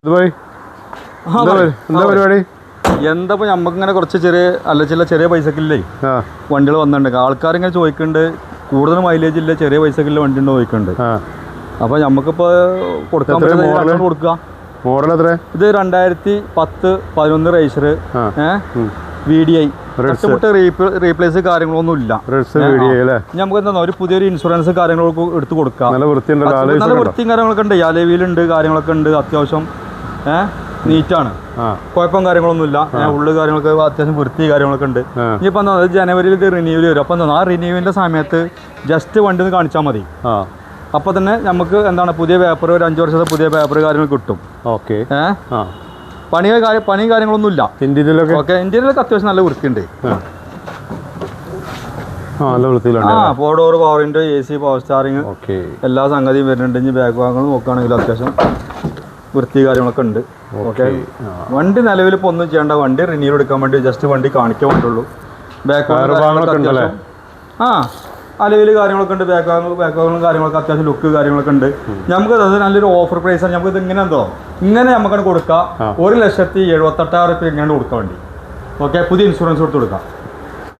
എന്താ പരിപാടി? എന്താ നമുക്കിങ്ങനെ കുറച്ച് ചെറിയ പൈസക്കില്ലേ വണ്ടികൾ വന്നിട്ടുണ്ട്. ആൾക്കാരിങ്ങനെ ചോദിക്കുന്നുണ്ട്, കൂടുതൽ മൈലേജ് ഇല്ല ചെറിയ പൈസക്കില്ല വണ്ടി ഉണ്ടോ ചോദിക്കുന്നുണ്ട്. അപ്പൊ നമുക്കിപ്പോ കൊടുക്കാൻ കൊടുക്കുക. മോഡൽ എത്ര? ഇത് 2010-11 റേസർ VDI. റീപ്ലേസ് കാര്യങ്ങളൊന്നും ഇല്ല. നമുക്ക് എന്താ ഒരു പുതിയൊരു ഇൻഷുറൻസ് കാര്യങ്ങളൊക്കെ എടുത്ത് കൊടുക്കാം. നല്ല വൃത്തിയും കാര്യങ്ങളൊക്കെ ഉണ്ട്, അലവിലുണ്ട്, കാര്യങ്ങളൊക്കെ ഉണ്ട്. അത്യാവശ്യം നീറ്റാണ്, കുഴപ്പം കാര്യങ്ങളൊന്നുമില്ല. ഉള്ളു കാര്യങ്ങളൊക്കെ അത്യാവശ്യം വൃത്തി കാര്യങ്ങളൊക്കെ ഉണ്ട്. ഇനിയിപ്പോ എന്താ ജനുവരിയിൽ ഇത് റിന്യൂവൽ വരും. അപ്പൊ എന്താ ആ റിന്യൂവിന്റെ സമയത്ത് ജസ്റ്റ് വണ്ടി ഒന്ന് കാണിച്ചാൽ മതി. അപ്പൊ തന്നെ നമുക്ക് എന്താണ് പുതിയ പേപ്പർ, ഒരു 5 വർഷത്തെ പുതിയ പേപ്പർ കാര്യങ്ങൾ കിട്ടും. ഓക്കെ. പണിയും കാര്യങ്ങളൊന്നും ഇല്ല. ഇന്ത്യയിലൊക്കെ അത്യാവശ്യം നല്ല വൃത്തിയുണ്ട്. Four door, power window, AC, power steering, എല്ലാ സംഗതിയും വരുന്നുണ്ട്. ഇനി ബാക്ക് ഭാഗങ്ങൾ നോക്കുകയാണെങ്കിൽ അത്യാവശ്യം വൃത്തി കാര്യങ്ങളൊക്കെ ഉണ്ട്. ഓക്കെ. വണ്ടി നിലവിൽ ഇപ്പോൾ ഒന്നും ചെയ്യേണ്ട, വണ്ടി റിന്യൂവൽ എടുക്കാൻ വേണ്ടി ജസ്റ്റ് വണ്ടി കാണിക്കാൻ വേണ്ടുള്ളൂ. ബാക്ക് അലവിൽ കാര്യങ്ങളൊക്കെ ഉണ്ട്. ബാക്ക് ഭാഗങ്ങളും കാര്യങ്ങളൊക്കെ അത്യാവശ്യം ലുക്ക് കാര്യങ്ങളൊക്കെ ഉണ്ട്. നമുക്ക് അത് നല്ലൊരു ഓഫർ പ്രൈസാണ്. നമുക്ക് ഇത് ഇങ്ങനെ ഇങ്ങനെ നമുക്കത് കൊടുക്കാം. 1,78,000 ഇങ്ങനെ കൊടുക്കാൻ വേണ്ടി. ഓക്കെ. പുതിയ ഇൻഷുറൻസ് കൊടുത്ത് കൊടുക്കാം.